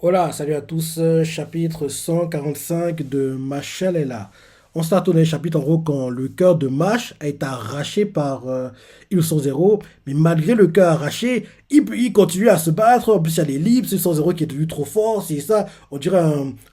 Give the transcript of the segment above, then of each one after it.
Hola, salut à tous, chapitre 145 de Machel est là. On start au chapitre en gros quand le cœur de Mash a été arraché par Innocent Zero, mais malgré le cœur arraché, il continue à se battre. En plus, il y a l'ellipse, Innocent Zero qui est devenu trop fort, c'est ça, on dirait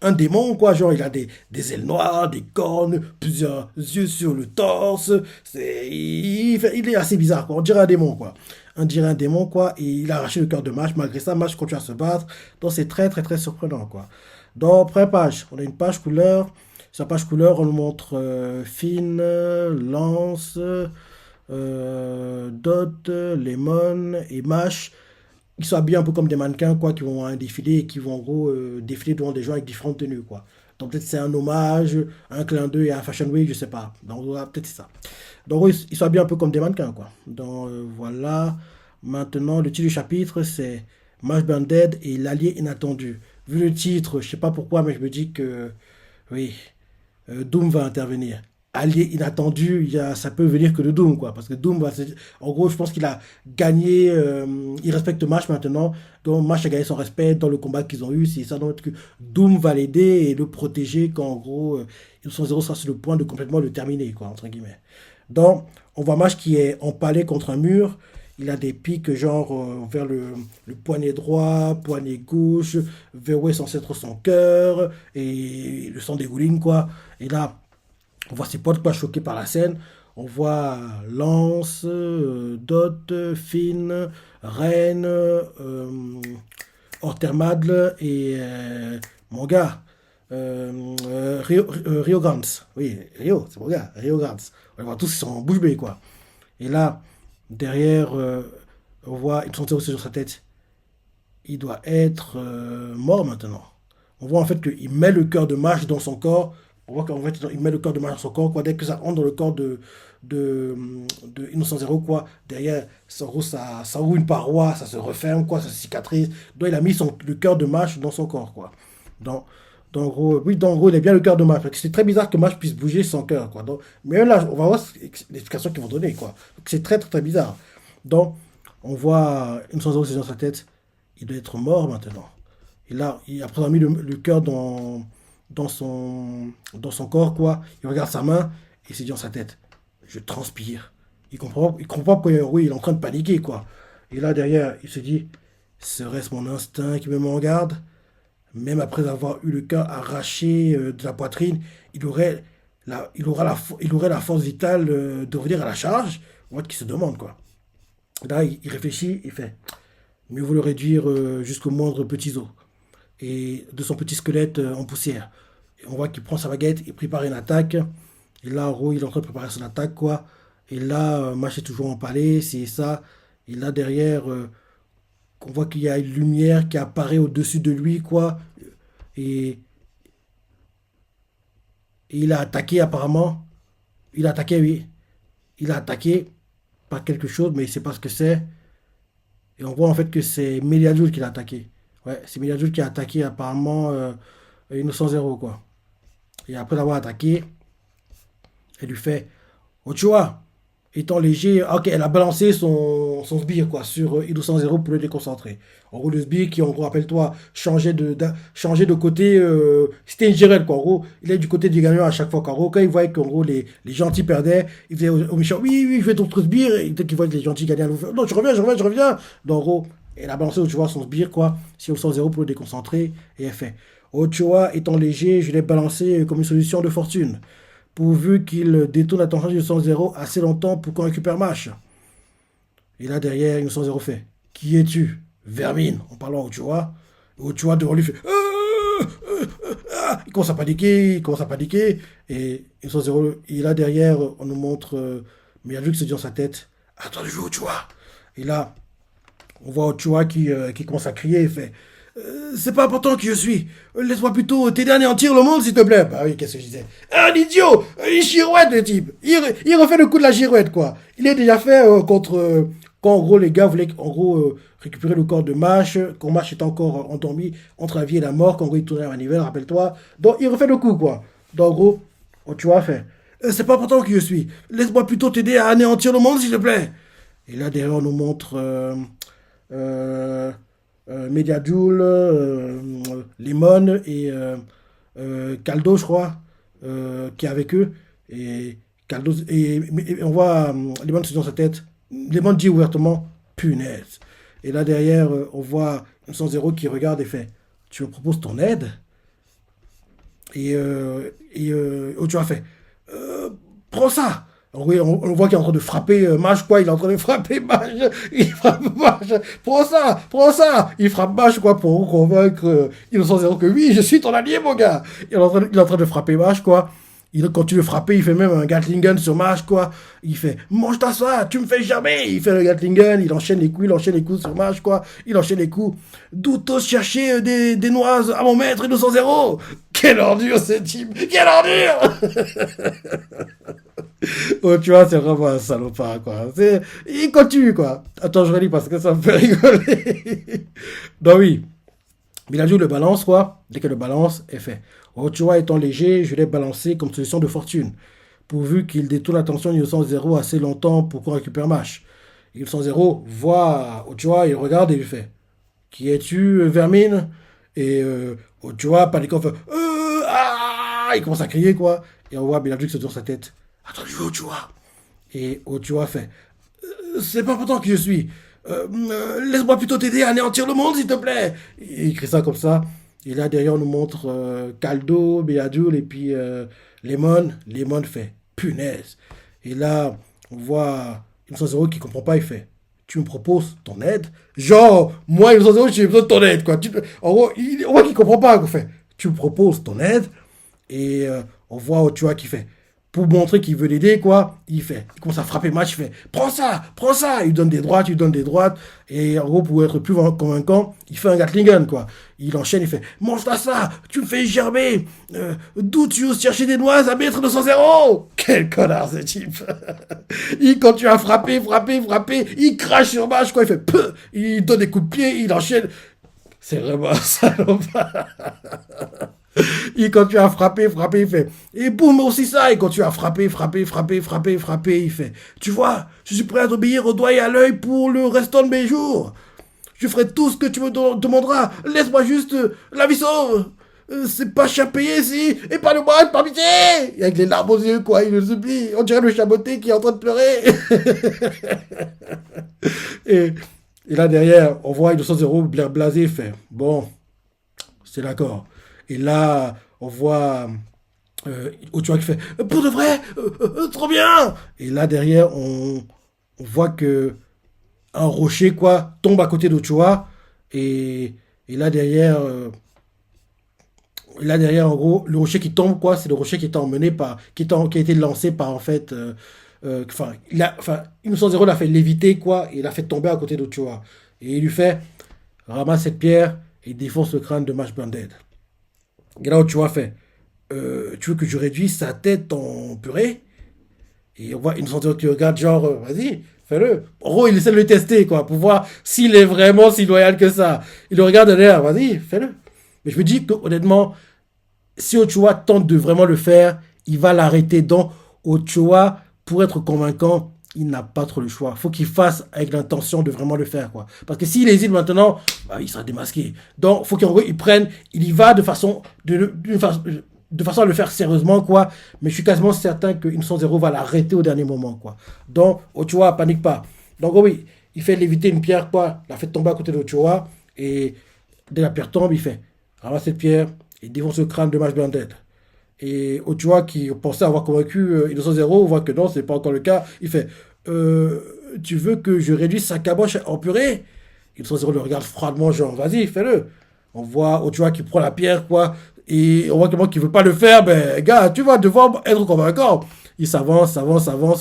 un démon quoi. Genre, il a des ailes noires, des cornes, plusieurs yeux sur le torse. Il est assez bizarre quoi, on dirait un démon quoi. On dirait un démon quoi, et il a arraché le cœur de Mash. Malgré ça, Mash continue à se battre. Donc c'est très très très surprenant quoi. Donc première page, on a une page couleur. Sur la page couleur, on nous montre Finn, Lance, Dot, Lemon et Mash. Ils sont habillés un peu comme des mannequins quoi, qui vont à un défilé et qui vont en gros défiler devant des gens avec différentes tenues quoi. Donc peut-être c'est un hommage, un clin d'œil à Fashion Week, je sais pas. Donc voilà, peut-être c'est ça. Donc ils sont habillés un peu comme des mannequins quoi. Donc voilà. Maintenant, le titre du chapitre c'est Mash Banded et l'allié inattendu. Vu le titre, je sais pas pourquoi, mais je me dis que oui, Doom va intervenir. Allié inattendu, ça peut venir que de Doom, quoi. Parce que Doom en gros, je pense qu'il a gagné. Il respecte Mash maintenant. Donc Mash a gagné son respect dans le combat qu'ils ont eu. C'est ça donc que Doom va l'aider et le protéger quand en gros, son zéro sera sur le point de complètement le terminer, quoi, entre guillemets. Donc, on voit Mash qui est empalé contre un mur. Il a des pics genre vers le poignet droit, poignet gauche, vers où est censé être son cœur, et le sang dégouline, quoi. Et là, on voit ses potes pas choqués par la scène. On voit Lance, Dot, Finn, Ren, Ortermadle et mon gars, Rio Grands. Oui, Rio, c'est mon gars, Rio Grands. On les voit tous, ils sont bouche bée, quoi. Et là, derrière, on voit une santé aussi sur sa tête. Il doit être mort maintenant. On voit en fait qu'il met le cœur de Mash dans son corps. On voit qu'en fait, il met le cœur de Mash dans son corps. Quoi. Dès que ça entre dans le corps de, de Innocent Zero, quoi, derrière, ça ouvre une paroi, ça se referme, quoi, ça cicatrise. Donc il a mis le cœur de Mash dans son corps. Quoi. Donc, en gros, oui, en gros, il est bien le cœur de Mash. Parce que c'est très bizarre que Mash puisse bouger sans cœur. Quoi. Donc, mais là, on va voir l'explication qu'ils vont donner. Quoi. Donc, c'est très, très, très bizarre. Donc, on voit Innocent Zero, c'est dans sa tête. Il doit être mort maintenant. Et là, après avoir mis le cœur dans son corps, quoi, il regarde sa main et il se dit dans sa tête, je transpire. Il comprend pourquoi oui, il est en train de paniquer, quoi. Et là, derrière, il se dit, serait-ce mon instinct qui me met en garde? Même après avoir eu le cœur arraché de la poitrine, il aurait la force vitale de revenir à la charge. On voit qu'il se demande, quoi. Là, il réfléchit, il fait, mieux vaut le réduire jusqu'au moindre petit os et de son petit squelette en poussière. Et on voit qu'il prend sa baguette, il prépare une attaque. Et là, en gros, il est en train de préparer son attaque, quoi. Et là, Mash est toujours empalé, c'est ça. Et là, derrière, on voit qu'il y a une lumière qui apparaît au-dessus de lui, quoi. Et, et il a attaqué, apparemment. Il a attaqué, oui. Il a attaqué par quelque chose, mais il ne sait pas ce que c'est. Et on voit en fait que c'est Meliadul qui l'a attaqué. Ouais, c'est Meliadul qui a attaqué, apparemment, Innocent Zero, quoi. Et après l'avoir attaqué, elle lui fait Ochoa, étant léger. Ok, elle a balancé son sbire quoi, sur Innocent Zero pour le déconcentrer. En gros, le sbire qui, en gros, rappelle-toi, changeait de côté. C'était une gérette, quoi. En gros, il est du côté du gagnant à chaque fois. Quoi. En gros, quand il voyait qu'en gros, les gentils perdaient, il disait au méchant Oui, oui, je vais ton sbire. Et dès qu'il voit que les gentils gagnaient, il fait Non, je reviens, je reviens, je reviens. Donc, en gros, elle a balancé Ochoa son sbire, quoi, sur Innocent Zero pour le déconcentrer. Et elle fait Ochoa étant léger, je l'ai balancé comme une solution de fortune pourvu qu'il détourne l'attention du 100 assez longtemps pour qu'on récupère Mash. Et là, derrière, le 100 fait Qui es-tu Vermine, en parlant au Chua. Au Chua devant lui fait Il commence à paniquer, il commence à paniquer. Et le 100 et là, derrière, on nous montre Miyazaki se dit dans sa tête Attends de jouer au Chua. Et là, on voit Ochoa qui commence à crier et fait C'est pas important qui je suis. Laisse-moi plutôt t'aider à anéantir le monde, s'il te plaît. Bah oui, qu'est-ce que je disais Un idiot Une girouette, le type il refait le coup de la girouette, quoi. Il est déjà fait contre. Quand en gros les gars voulaient en gros récupérer le corps de Mash, quand Mash est encore endormi entre la vie et la mort, quand en gros il tournait à manivelle, rappelle-toi. Donc il refait le coup, quoi. Donc en gros, Ochoa fait C'est pas important qui je suis. Laisse-moi plutôt t'aider à anéantir le monde, s'il te plaît. Et là, derrière, on nous montre euh, Mediajoule, Lemon et Caldo, je crois, qui est avec eux. Et Caldo, et on voit Lemon se dans sa tête. Lemon dit ouvertement, punaise. Et là derrière, on voit 100 qui regarde et fait, tu me proposes ton aide? Et Ochoa fait, euh, prends ça. Oui, on voit qu'il est en train de frapper Mage, quoi. Il est en train de frapper Mage. Il frappe Mage. Prends ça, prends ça. Il frappe Mage, quoi, pour convaincre Innocent Zéro que oui, je suis ton allié, mon gars. Il est en train de frapper Mage, quoi. Il continue de frapper, il fait même un Gatling gun sur Mage, quoi. Il fait, mange ta ça, tu me fais jamais. Il fait le Gatling gun, il enchaîne les coups sur Mage, quoi. Il enchaîne les coups. D'où t'oses chercher des noises à mon maître Innocent Zéro. Quelle ordure, ce type. Quelle ordure. Oh, tu vois, c'est vraiment un salopard, quoi. Il continue, quoi. Attends, je relis parce que ça me fait rigoler. Donc oui, Miladjo le balance, quoi. Dès que le balance est fait. Oh, tu vois, étant léger, je l'ai balancé comme solution de fortune. Pourvu qu'il détourne l'attention d'Innocent Zéro assez longtemps pour qu'on récupère Mash. Innocent Zéro voit Ochoa, il regarde et lui fait, qui es-tu, Vermine? Et Ochoa, paniquant, fait, ah! Il commence à crier, quoi. Et on voit Miladjo qui se tourne sa tête. Attends, je veux Ochoa. Et Ochoa fait, c'est pas important qui je suis. Laisse-moi plutôt t'aider à anéantir le monde, s'il te plaît. Il crie ça comme ça. Et là, derrière, on nous montre Caldo, Beadoul et puis Lemon. Lemon fait punaise. Et là, on voit Innocent Zéro qui comprend pas. Il fait, tu me proposes ton aide? Genre, moi, Innocent Zéro, j'ai besoin de ton aide, quoi. En gros, on voit qu'il comprend pas. Il fait, tu me proposes ton aide? Et on voit Ochoa qui fait, pour montrer qu'il veut l'aider, quoi, il commence à frapper Match, il fait, prends ça, il donne des droites, et en gros, pour être plus convaincant, il fait un Gatling gun, quoi. Il enchaîne, il fait, mange ça, tu me fais gerber, d'où tu oses chercher des noises à mettre 200. Quel connard, ce type. Il continue à frapper, il crache sur Match, quoi, il fait, peu, il donne des coups de pied, il enchaîne. C'est vraiment un salopard. Il continue à frapper, il fait. Et boum, aussi ça, il continue à frapper, il fait. Tu vois, je suis prêt à t'obéir au doigt et à l'œil pour le restant de mes jours. Je ferai tout ce que tu me demanderas. Laisse-moi juste la vie sauve. C'est pas cher payé ici. Et pas de moi, par pitié. Et avec les larmes aux yeux, quoi, il le supplie. On dirait le chaboté qui est en train de pleurer. et, et là, derrière, on voit 200 blasé, il fait. Bon, c'est d'accord. Et là, on voit Ochoa qui fait pour de vrai, trop bien. Et là derrière, on voit que un rocher quoi tombe à côté d'Ochoa et là derrière en gros le rocher qui tombe quoi, c'est le rocher qui est emmené par qui a été lancé par en fait Innocent Zéro l'a fait léviter quoi, et il l'a fait tomber à côté d'Ochoa et il lui fait ramasse cette pierre et défonce le crâne de Mash Banded. Et là, Ochoa fait tu veux que je réduise sa tête en purée? Et on voit une senteur qui regarde, genre, vas-y, fais-le. En gros, il essaie de le tester, quoi, pour voir s'il est vraiment si loyal que ça. Il le regarde derrière, vas-y, fais-le. Mais je me dis que, honnêtement, si Ochoa tente de vraiment le faire, il va l'arrêter. Donc, Ochoa, pour être convaincant, il n'a pas trop le choix. Faut qu'il fasse avec l'intention de vraiment le faire, quoi. Parce que s'il hésite maintenant, bah, il sera démasqué. Donc, faut qu'en gros, il y va de façon à le faire sérieusement, quoi. Mais je suis quasiment certain que Innocent Zéro va l'arrêter au dernier moment, quoi. Donc, Ochoa, panique pas. Donc, oui, il fait léviter une pierre, quoi. Il la fait tomber à côté d'Ochoa. Et dès la pierre tombe, il fait ramasse cette pierre et défonce le crâne de Mash Banded. Et Ochoa, qui pensait avoir convaincu Innocent Zéro, voit que non, c'est pas encore le cas. Il fait tu veux que je réduise sa caboche en purée? Innocent Zéro le regarde froidement, genre vas-y, fais-le. On voit Ochoa qui prend la pierre, quoi. Et on voit comment qu'il veut pas le faire, ben, gars, tu vas devoir être convaincant. Il s'avance,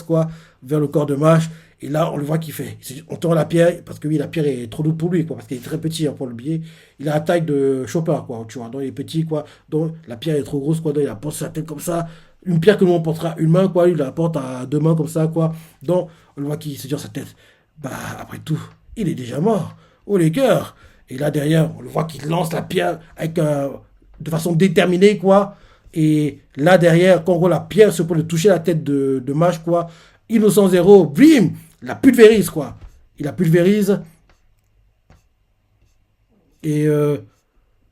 quoi, vers le corps de Mash. Et là, on le voit qu'il fait. On tourne la pierre, parce que oui, la pierre est trop lourde pour lui, quoi, parce qu'il est très petit hein, pour le billet. Il a la taille de Chopper, quoi, tu vois. Donc, il est petit, quoi. Donc, la pierre est trop grosse, quoi. Donc, il la porte sur la tête comme ça. Une pierre que nous, on portera une main, quoi. Il la porte à deux mains, comme ça, quoi. Donc, on le voit qu'il se tire sa tête. Bah, après tout, il est déjà mort. Oh, les cœurs. Et là, derrière, on le voit qu'il lance la pierre avec de façon déterminée, quoi. Et là, derrière, quand on voit la pierre se peut de toucher la tête de Mash, quoi. Innocent Zéro, bim, il la pulvérise, quoi. Il la pulvérise. Et,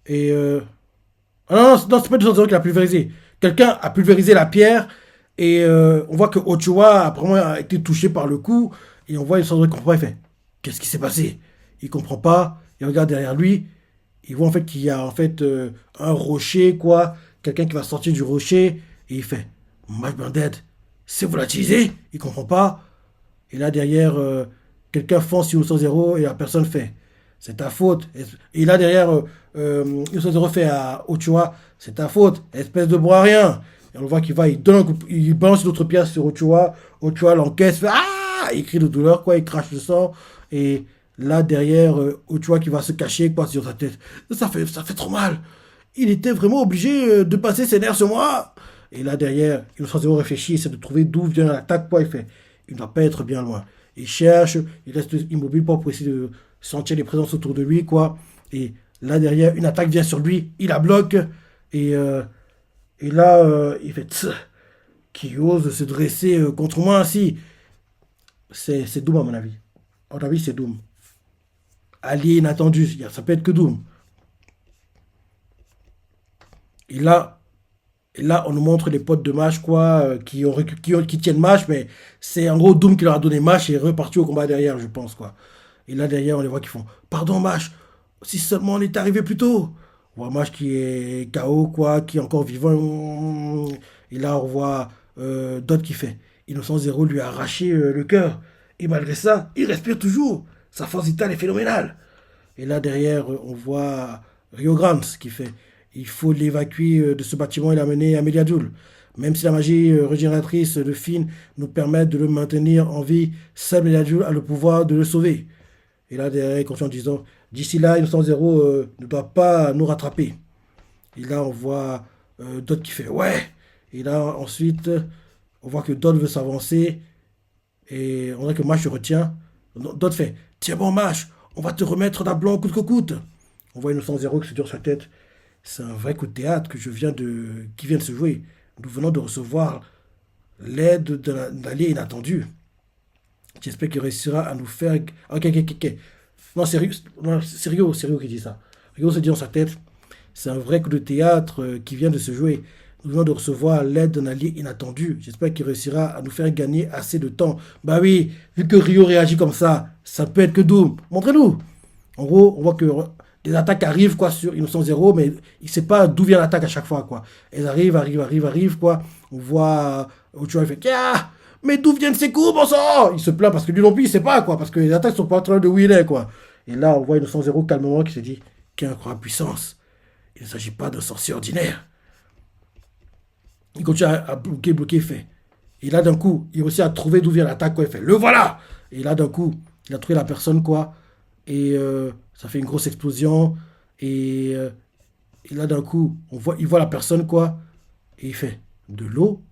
et ah non, non, c'est pas 200 qui l'a pulvérisé. Quelqu'un a pulvérisé la pierre et on voit que Ochoa apparemment a été touché par le coup et on voit une sorte de comprend pas. Il fait qu'est-ce qui s'est passé? Il comprend pas. Il regarde derrière lui. Il voit en fait qu'il y a en fait un rocher quoi, quelqu'un qui va sortir du rocher et il fait Match Banded, c'est volatilisé. Il comprend pas. Et là derrière quelqu'un fonce sur Uso Zero et la personne fait c'est ta faute. Et là derrière Uso Zero fait à Ochoa c'est ta faute, espèce de bras rien. Et on voit qu'il va, il donne un coup, il balance une autre pièce sur Ochoa. Ochoa l'encaisse, fait ah, il crie de douleur quoi, il crache le sang et là derrière Ochoa qui va se cacher quoi sur sa tête. Ça fait trop mal. Il était vraiment obligé de passer ses nerfs sur moi. Et là derrière, Innocent Zéro réfléchit, essaie de trouver d'où vient l'attaque quoi. Il fait, il ne doit pas être bien loin. Il cherche, il reste immobile pour essayer de sentir les présences autour de lui quoi. Et là derrière, une attaque vient sur lui, il la bloque et et là, il fait Tss, qui ose se dresser contre moi ainsi. C'est Doom à mon avis. À mon avis, c'est Doom. Allié inattendu, ça peut être que Doom. Et là, et là, on nous montre les potes de Mash, quoi, qui tiennent Mash, mais c'est en gros Doom qui leur a donné Mash et est reparti au combat derrière, je pense, quoi. Et là, derrière, on les voit qui font pardon, Mash, si seulement on était arrivé plus tôt. On voit Mash qui est KO, quoi, qui est encore vivant. Et là, on voit Dot qui fait Innocent Zéro lui a arraché le cœur. Et malgré ça, il respire toujours. Sa force vitale est phénoménale. Et là, derrière, on voit Rio Grande qui fait il faut l'évacuer de ce bâtiment et l'amener à Mediadul. Même si la magie régénératrice de Finn nous permet de le maintenir en vie, seul Mediadul a le pouvoir de le sauver. Et là, derrière, il continue en disant d'ici là, Innocent Zéro ne doit pas nous rattraper. Et là, on voit Dot qui fait ouais. Et là, ensuite, on voit que Dot veut s'avancer. Et on dirait que Mash se retient. Dot fait tiens bon, Mash, on va te remettre d'aplomb coûte que coûte. On voit Innocent Zéro qui se dure sa tête. C'est un vrai coup de théâtre qui vient de se jouer. Nous venons de recevoir l'aide d'un allié inattendu. J'espère qu'il réussira à nous faire. Ok, ok, ok, ok. Non, c'est Rio qui dit ça. Rio se dit dans sa tête c'est un vrai coup de théâtre qui vient de se jouer. Nous venons de recevoir l'aide d'un allié inattendu. J'espère qu'il réussira à nous faire gagner assez de temps. Bah oui, vu que Rio réagit comme ça peut être que Doom. Montrez-nous. En gros, on voit que des attaques arrivent quoi sur Innocent Zéro, mais il ne sait pas d'où vient l'attaque à chaque fois quoi. Elles arrivent quoi. On voit Ochoa il fait ah, mais d'où viennent ces coups bon sang. Il se plaint parce que lui non plus il sait pas quoi, parce que les attaques sont pas en train de wheeler quoi. Et là on voit Innocent Zéro calmement qui se dit quelle incroyable puissance. Il ne s'agit pas d'un sorcier ordinaire. Il continue à bloquer, il fait. Et là d'un coup, il réussit à trouver d'où vient l'attaque quoi. Il fait le voilà. Et là d'un coup, il a trouvé la personne quoi. Et ça fait une grosse explosion. Et là, d'un coup, il voit la personne, quoi. Et il fait de l'eau.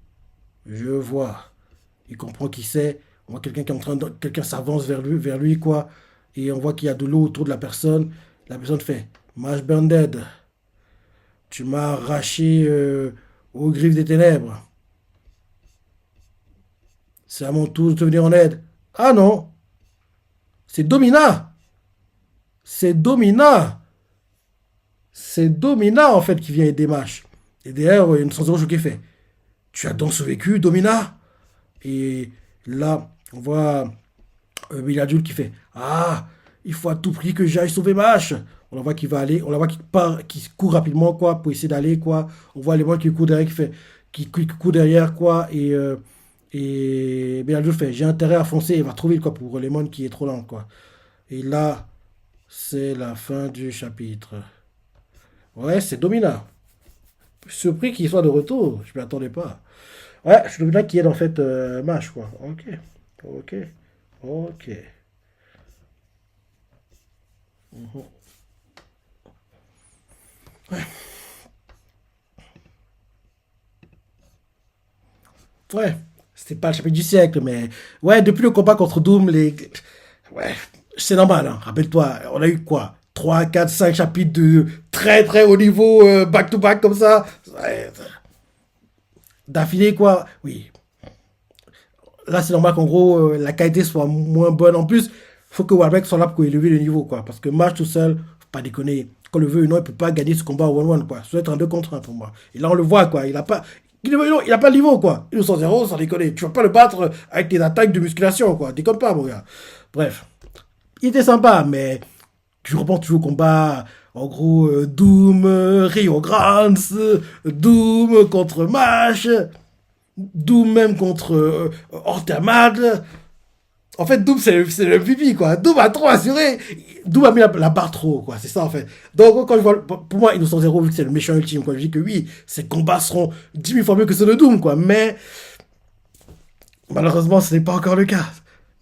Je vois. Il comprend qui c'est. On voit quelqu'un qui est en train de. Quelqu'un s'avance vers lui, quoi. Et on voit qu'il y a de l'eau autour de la personne. La personne fait Mash Banded. Tu m'as arraché aux griffes des ténèbres. C'est à mon tour de te venir en aide. Ah non, c'est Domina. C'est Domina. C'est Domina, en fait, qui vient aider Mash. Et derrière, il y a une sans zéro qui fait tu as donc survécu, Domina. Et là, on voit Biladjoul qui fait ah, il faut à tout prix que j'aille sauver Mash. On la voit qu'il va aller, on la voit qu'il part, qu'il court rapidement, quoi, pour essayer d'aller, quoi. On voit les moines qui courent derrière, qui court derrière, quoi. Et Biladjoul fait j'ai intérêt à foncer, il va trop vite, quoi, pour les moines qui est trop lent, quoi. Et là, c'est la fin du chapitre. Ouais, c'est Domina. Surpris qu'il soit de retour, je ne m'y attendais pas. Ouais, c'est Domina qui aide en fait Mash, quoi. Ok, ok, ok. Mhm. Ouais, c'était pas le chapitre du siècle, mais ouais, depuis le combat contre Doom, ouais, c'est normal, hein. Rappelle-toi, on a eu quoi 3 4 5 chapitres de très très haut niveau, back-to-back comme ça. Ouais, d'affilée, quoi. Oui, là, c'est normal qu'en gros, la qualité soit moins bonne. En plus, il faut que Warbeck soit là pour élever le niveau, quoi. Parce que match tout seul, Pas déconner. Quand le veut ou non, il peut pas gagner ce combat one-one, quoi. Ça doit être un 2 contre 1 pour moi. Et là, on le voit, quoi. Il a pas le niveau, quoi. Il est 100-0, sans déconner. Tu vas pas le battre avec tes attaques de musculation, quoi. Déconne pas, mon gars. Bref. Il était sympa, mais tu reprends toujours le combat. En gros, Doom, Rio Grande, Doom contre Mash, Doom même contre Ortamad. En fait, Doom, c'est le pipi, quoi. Doom a trop assuré. Doom a mis la barre trop, quoi. C'est ça, en fait. Donc, quand je vois, pour moi, Innocent Zero, vu que c'est le méchant ultime, quoi, je dis que oui, ses combats seront 10 000 fois mieux que ceux de Doom, quoi. Mais, malheureusement, ce n'est pas encore le cas.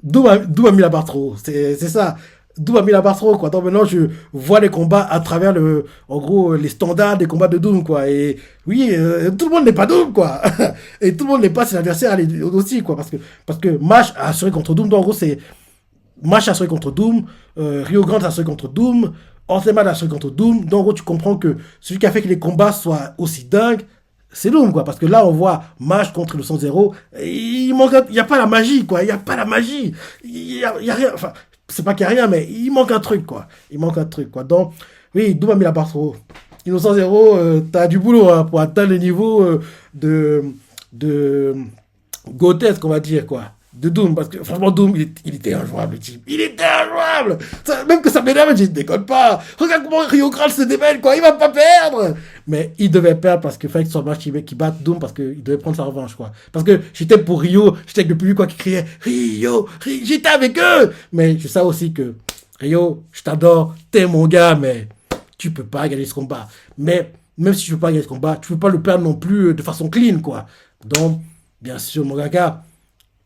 Doom a mis la barre trop haut. C'est ça. Doom a mis la barre trop haut, quoi. Donc maintenant, je vois les combats à travers en gros, les standards des combats de Doom, quoi. Et oui, tout le monde n'est pas Doom, quoi. Et tout le monde n'est pas ses adversaires aussi, quoi. Parce que Mash a assuré contre Doom. Donc en gros, c'est Mash a assuré contre Doom, Rio Grande a assuré contre Doom, Orteman a assuré contre Doom. Donc en gros, tu comprends que celui qui a fait que les combats soient aussi dingues, c'est Doom, quoi. Parce que là, on voit Mash contre le 100-0. Il n'y a pas la magie, quoi. Il n'y a pas la magie. Il y a rien. Enfin, c'est pas qu'il n'y a rien, mais il manque un truc, quoi. Il manque un truc, quoi. Donc, oui, Doom a mis la barre trop haut. Innocent 0, t'as du boulot hein, pour atteindre le niveau de grotesque, on va dire, quoi. De Doom, parce que franchement, Doom, il était injouable, le type. Il était injouable. Même que ça m'énerve, je ne déconne pas. Regarde comment Rio Grande se démêle, quoi. Il va pas perdre. Mais il devait perdre parce qu'il fallait que ce soit match qui batte Doom parce qu'il devait prendre sa revanche, quoi. Parce que j'étais pour Rio, j'étais avec le public, quoi, qui criait Rio, j'étais avec eux. Mais je sais aussi que Rio, je t'adore, t'es mon gars, mais tu peux pas gagner ce combat. Mais même si tu peux pas gagner ce combat, tu peux pas le perdre non plus de façon clean, quoi. Donc, bien sûr, mon gars,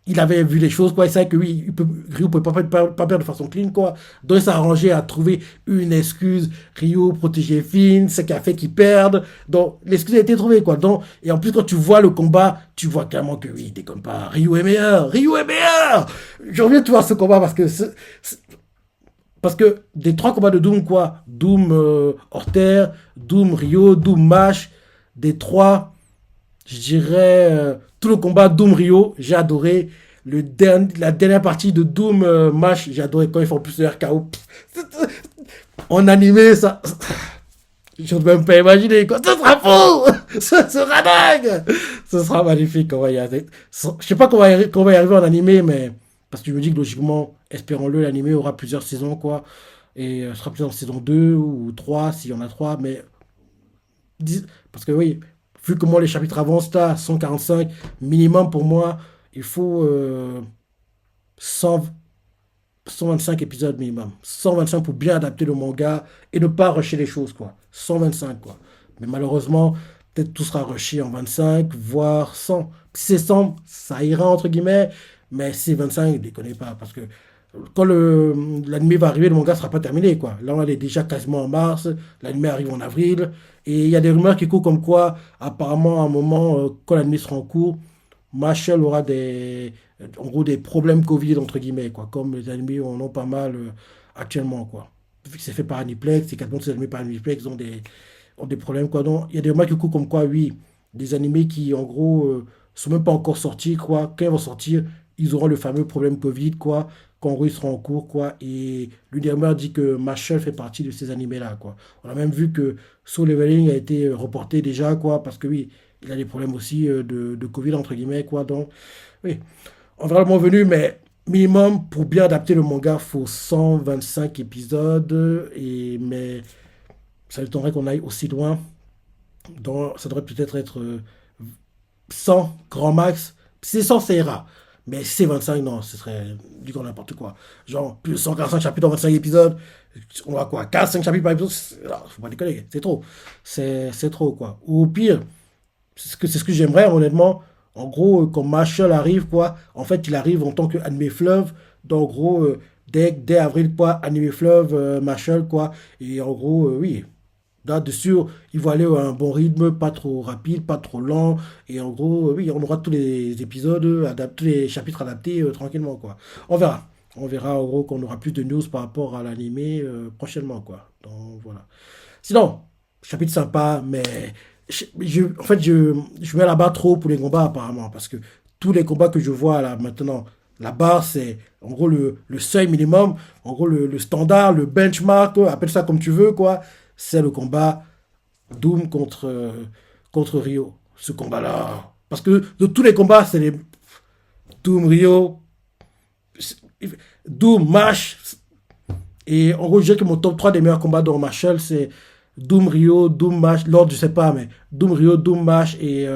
il avait vu les choses, quoi. Il savait que oui, Rio ne pouvait pas perdre de façon clean, quoi. Donc, il s'est arrangé à trouver une excuse. Rio protéger Finn, ce qui a fait qu'il perde. Donc, l'excuse a été trouvée, quoi. Donc, et en plus, quand tu vois le combat, tu vois clairement que oui, déconne pas. Rio est meilleur. Rio est meilleur. Je reviens de voir ce combat parce que des 3 combats de Doom, quoi. Doom Horter, Doom Rio, Doom Mash. Des 3, je dirais tout le combat Doom Rio, j'ai adoré. La dernière partie de Doom Mash, j'ai adoré quand ils font plus de RKO. En animé, ça. Je ne peux même pas imaginer, quoi. Ce sera fou. Ce sera dingue. Ce sera magnifique. Je sais pas qu'on va y arriver en animé, mais. Parce que je me dis que logiquement, espérons-le, l'animé aura plusieurs saisons, quoi. Et ce sera peut-être en saison 2 ou 3, s'il y en a 3, mais. Parce que oui, vu comment les chapitres avancent là, 145 minimum pour moi, il faut 100, 125 épisodes minimum. 125 pour bien adapter le manga et ne pas rusher les choses, quoi. 125, quoi. Mais malheureusement, peut-être tout sera rushé en 25, voire 100. Si c'est 100, ça ira, entre guillemets, mais si c'est 25, ne déconnez pas, parce que quand l'anime va arriver, le manga ne sera pas terminé, quoi. Là, on est déjà quasiment en mars, l'anime arrive en avril, et il y a des rumeurs qui courent comme quoi, apparemment, à un moment, quand l'anime sera en cours, Marshall aura en gros, des problèmes Covid, entre guillemets, quoi, comme les animés en ont pas mal actuellement, quoi. Vu que c'est fait par Aniplex, c'est quasiment tous les animés par Aniplex ont des problèmes, quoi. Donc, il y a des rumeurs qui courent comme quoi, oui, des animés qui, en gros, sont même pas encore sortis, quoi. Quand ils vont sortir, ils auront le fameux problème Covid, quoi. Qu'en gros, ils seront en cours, quoi. Et l'une des rumeurs dit que Marshall fait partie de ces animés-là, quoi. On a même vu que Soul Leveling a été reporté déjà, quoi, parce que oui, il a des problèmes aussi de Covid, entre guillemets, quoi. Donc, oui, on verra le moment venu, mais minimum, pour bien adapter le manga, il faut 125 épisodes, mais ça étonnerait qu'on aille aussi loin. Donc, ça devrait peut-être être 100, grand max. Si c'est 100, ça ira. Mais si c'est 25, non, ce serait du coup n'importe quoi. Genre, plus de 145 chapitres en 25 épisodes, on va quoi, 4-5 chapitres par épisode, non, faut pas déconner, c'est trop. C'est trop, quoi. Ou au pire, c'est ce que j'aimerais, honnêtement. En gros, quand Marshall arrive, quoi, en fait, il arrive en tant qu'animé fleuve. Donc, en gros, dès avril, quoi, animé fleuve, Marshall, quoi. Et en gros, oui. Là-dessus, il va aller à un bon rythme, pas trop rapide, pas trop lent. Et en gros, oui, on aura tous les épisodes, tous les chapitres adaptés tranquillement, quoi. On verra. On verra, en gros, qu'on aura plus de news par rapport à l'animé prochainement, quoi. Donc, voilà. Sinon, chapitre sympa, mais en fait, je mets la barre trop pour les combats, apparemment. Parce que tous les combats que je vois là maintenant, La barre, c'est en gros le seuil minimum, en gros le standard, le benchmark, appelle ça comme tu veux, quoi. C'est le combat Doom contre Rio. Ce combat-là. Parce que de tous les combats, c'est les Doom, Rio, Doom, Mash. Et en gros, je dirais que mon top 3 des meilleurs combats dans Marshall, c'est Doom, Rio, Doom, Mash. L'ordre, je sais pas, mais Doom, Rio, Doom, Mash et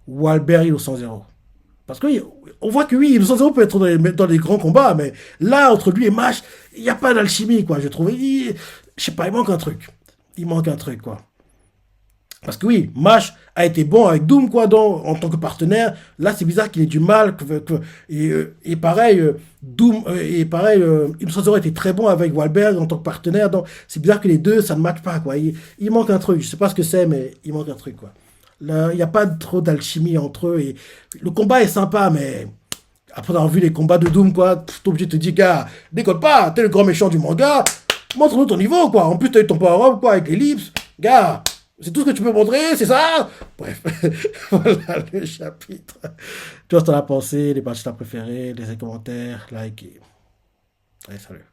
Walberg au 100-0. Parce qu'on voit que oui, le 100-0 peut être dans les grands combats, mais là, entre lui et Mash, il n'y a pas d'alchimie, quoi. Je trouve. Je sais pas, il manque un truc. Il manque un truc, quoi. Parce que oui, Mash a été bon avec Doom, quoi, en tant que partenaire. Là, c'est bizarre qu'il ait du mal. Et pareil, Doom, et pareil, Ibn était très bon avec Wahlberg en tant que partenaire. Donc, c'est bizarre que les deux, ça ne matche pas, quoi. Il manque un truc. Je sais pas ce que c'est, mais il manque un truc, quoi. Là, il n'y a pas trop d'alchimie entre eux. Et le combat est sympa, mais après avoir vu les combats de Doom, quoi, t'es obligé de te dire, gars, déconne pas, t'es le grand méchant du manga, montre-nous ton niveau, quoi. En plus, t'as eu ton power-up, quoi, avec l'ellipse. Gars, c'est tout ce que tu peux montrer, c'est ça? Bref, voilà le chapitre. Tu vois ce que t'en as pensé, les parties que t'as préférées, les commentaires, like. Allez, salut.